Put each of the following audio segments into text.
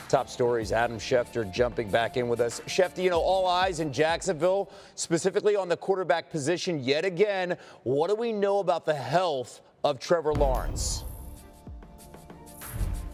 Top stories, Adam Schefter jumping back in with us. Schefter, you know, all eyes in Jacksonville, specifically on the quarterback position yet again. What do we know about the health of Trevor Lawrence?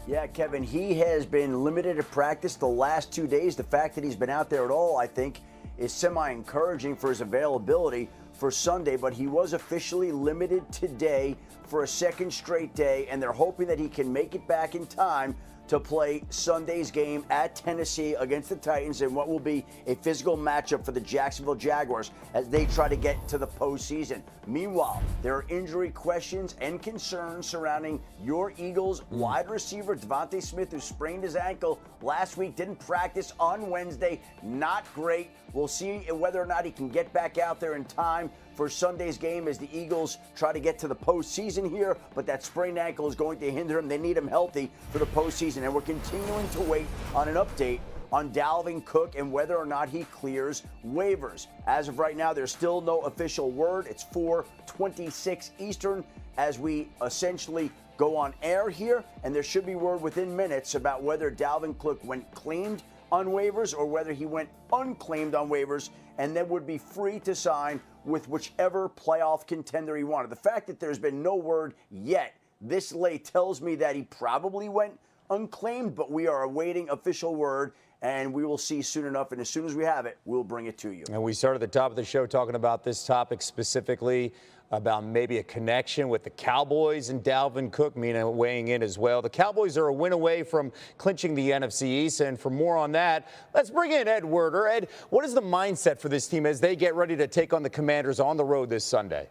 Yeah, Kevin, he has been limited at practice the last 2 days. The fact that he's been out there at all, I think, is semi-encouraging for his availability for Sunday, but he was officially limited today for a second straight day, and they're hoping that he can make it back in time to play Sunday's game at Tennessee against the Titans in what will be a physical matchup for the Jacksonville Jaguars as they try to get to the postseason. Meanwhile, there are injury questions and concerns surrounding your Eagles wide receiver Devontae Smith, who sprained his ankle last week, didn't practice on Wednesday. Not great. We'll see whether or not he can get back out there in time for Sunday's game as the Eagles try to get to the postseason here, but that sprained ankle is going to hinder him. They need him healthy for the postseason, and we're continuing to wait on an update on Dalvin Cook and whether or not he clears waivers. As of right now, there's still no official word. It's 4:26 Eastern as we essentially go on air here, and there should be word within minutes about whether Dalvin Cook went claimed on waivers or whether he went unclaimed on waivers and then would be free to sign with whichever playoff contender he wanted. The fact that there's been no word yet this late tells me that he probably went unclaimed, but we are awaiting official word, and we will see soon enough. And as soon as we have it, we'll bring it to you. And we started at the top of the show talking about this topic specifically, about maybe a connection with the Cowboys and Dalvin Cook, Mina weighing in as well. The Cowboys are a win away from clinching the NFC East, and for more on that, let's bring in Ed Werder. Ed, what is the mindset for this team as they get ready to take on the Commanders on the road this Sunday?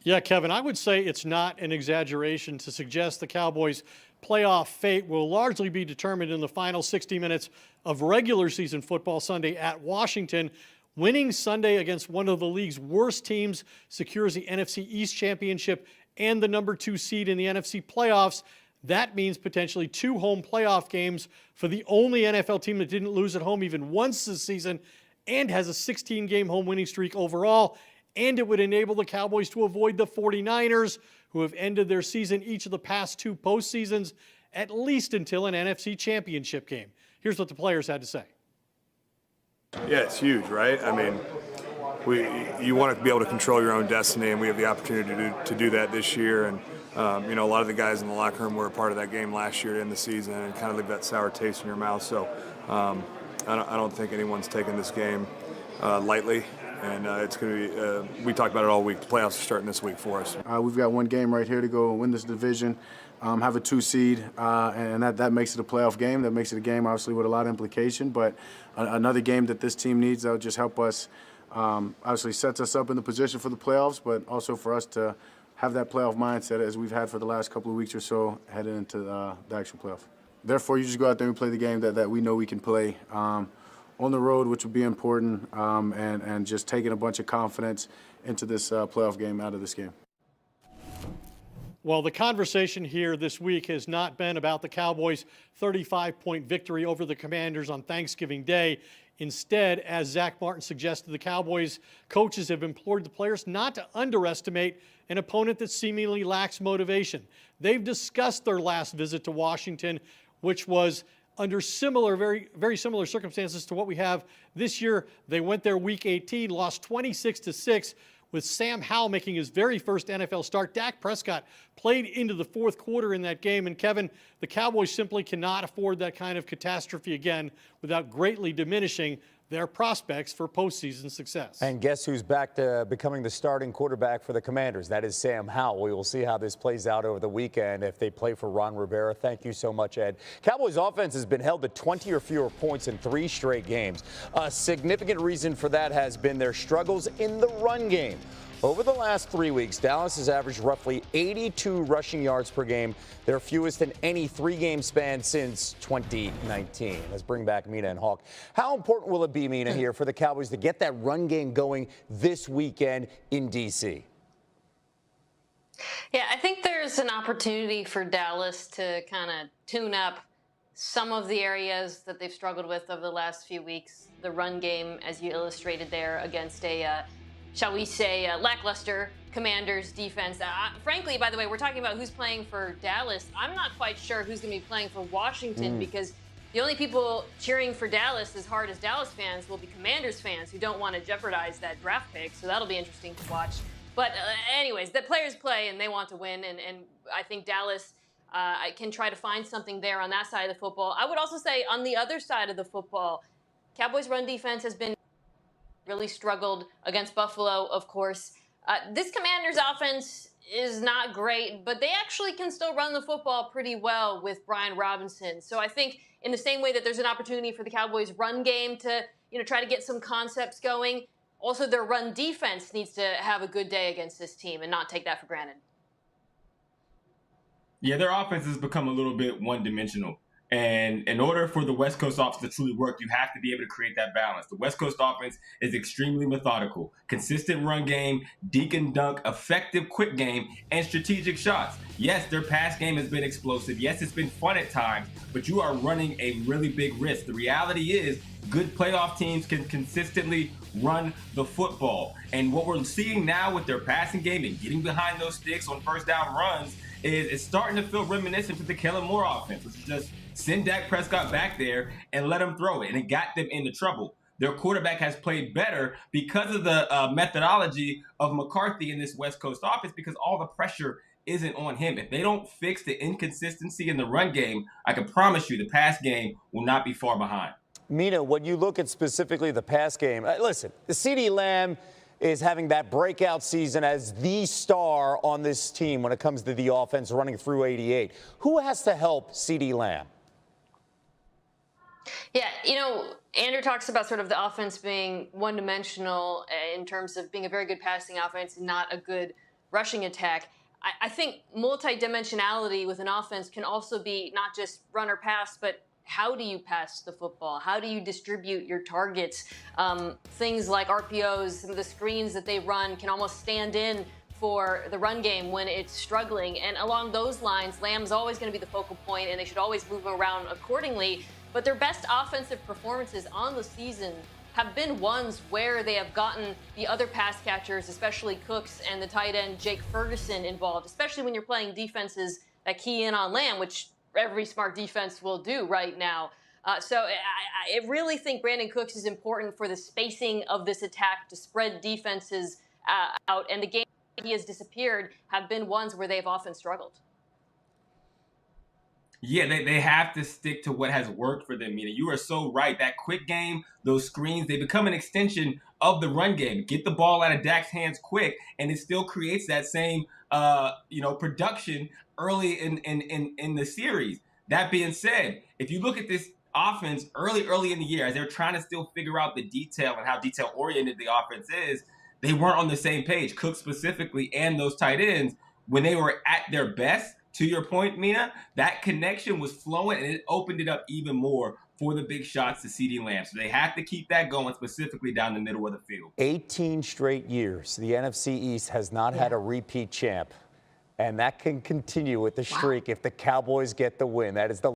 Yeah, Kevin, I would say it's not an exaggeration to suggest the Cowboys' playoff fate will largely be determined in the final 60 minutes of regular season football Sunday at Washington. Winning Sunday against one of the league's worst teams secures the NFC East Championship and the number 2 seed in the NFC playoffs. That means potentially 2 home playoff games for the only NFL team that didn't lose at home even once this season and has a 16-game home winning streak overall. And it would enable the Cowboys to avoid the 49ers, who have ended their season each of the past 2 postseasons, at least until an NFC Championship game. Here's what the players had to say. Yeah, it's huge, right? I mean, you want to be able to control your own destiny, and we have the opportunity to do that this year. And, you know, a lot of the guys in the locker room were a part of that game last year to end the season and kind of leave that sour taste in your mouth. So I don't think anyone's taking this game lightly. And it's going to be, we talked about it all week. The playoffs are starting this week for us. We've got one game right here to go win this division, have a 2 seed, and that makes it a playoff game. That makes it a game, obviously, with a lot of implication. But another game that this team needs that will just help us, obviously sets us up in the position for the playoffs, but also for us to have that playoff mindset as we've had for the last couple of weeks or so heading into the actual playoff. Therefore, you just go out there and play the game that we know we can play. On the road, which will be important, and just taking a bunch of confidence into this playoff game out of this game. Well, the conversation here this week has not been about the Cowboys' 35-point victory over the Commanders on Thanksgiving Day. Instead, as Zach Martin suggested, the Cowboys coaches have implored the players not to underestimate an opponent that seemingly lacks motivation. They've discussed their last visit to Washington, which was under very, very similar circumstances to what we have this year. They went there week 18, lost 26-6, with Sam Howell making his very first NFL start. Dak Prescott played into the 4th quarter in that game. And Kevin, the Cowboys simply cannot afford that kind of catastrophe again without greatly diminishing their prospects for postseason success. And guess who's back to becoming the starting quarterback for the Commanders? That is Sam Howell. We will see how this plays out over the weekend if they play for Ron Rivera. Thank you so much, Ed. Cowboys offense has been held to 20 or fewer points in 3 straight games. A significant reason for that has been their struggles in the run game. Over the last 3 weeks, Dallas has averaged roughly 82 rushing yards per game, their fewest in any 3-game span since 2019. Let's bring back Mina and Hawk. How important will it be, Mina, here for the Cowboys to get that run game going this weekend in D.C.? Yeah, I think there's an opportunity for Dallas to kind of tune up some of the areas that they've struggled with over the last few weeks. The run game, as you illustrated there, against a shall we say, lackluster Commanders defense. Frankly, by the way, we're talking about who's playing for Dallas. I'm not quite sure who's going to be playing for Washington because the only people cheering for Dallas as hard as Dallas fans will be Commanders fans who don't want to jeopardize that draft pick. So that'll be interesting to watch. But anyways, the players play and they want to win. And I think Dallas can try to find something there on that side of the football. I would also say on the other side of the football, Cowboys' run defense has been really struggled against Buffalo, of course. This Commanders offense is not great, but they actually can still run the football pretty well with Brian Robinson. So I think in the same way that there's an opportunity for the Cowboys' run game to, try to get some concepts going, also their run defense needs to have a good day against this team and not take that for granted. Yeah, their offense has become a little bit one-dimensional. And in order for the West Coast offense to truly work, you have to be able to create that balance. The West Coast offense is extremely methodical. Consistent run game, deke and dunk, effective quick game, and strategic shots. Yes, their pass game has been explosive. Yes, it's been fun at times, but you are running a really big risk. The reality is good playoff teams can consistently run the football. And what we're seeing now with their passing game and getting behind those sticks on first down runs is it's starting to feel reminiscent to the Kellen Moore offense, which is just send Dak Prescott back there and let him throw it. And it got them into trouble. Their quarterback has played better because of the methodology of McCarthy in this West Coast offense because all the pressure isn't on him. If they don't fix the inconsistency in the run game, I can promise you the pass game will not be far behind. Mina, when you look at specifically the pass game, listen, the CeeDee Lamb is having that breakout season as the star on this team when it comes to the offense running through 88. Who has to help CeeDee Lamb? Yeah, Andrew talks about sort of the offense being one-dimensional in terms of being a very good passing offense and not a good rushing attack. I think multi-dimensionality with an offense can also be not just run or pass, but how do you pass the football? How do you distribute your targets? Things like RPOs, some of the screens that they run can almost stand in for the run game when it's struggling. And along those lines, Lamb's always going to be the focal point, and they should always move around accordingly. But their best offensive performances on the season have been ones where they have gotten the other pass catchers, especially Cooks and the tight end Jake Ferguson, involved, especially when you're playing defenses that key in on Lamb, which every smart defense will do right now. So I really think Brandon Cooks is important for the spacing of this attack to spread defenses out. And the games he has disappeared have been ones where they've often struggled. Yeah, they have to stick to what has worked for them. You are so right. That quick game, those screens, they become an extension of the run game. Get the ball out of Dak's hands quick, and it still creates that same, production early in the series. That being said, if you look at this offense early in the year, as they're trying to still figure out the detail and how detail-oriented the offense is, they weren't on the same page. Cook specifically and those tight ends, when they were at their best, to your point, Mina, that connection was flowing, and it opened it up even more for the big shots to CeeDee Lamb. So they have to keep that going, specifically down the middle of the field. 18 straight years, the NFC East has not had a repeat champ, and that can continue with the streak if the Cowboys get the win. That is the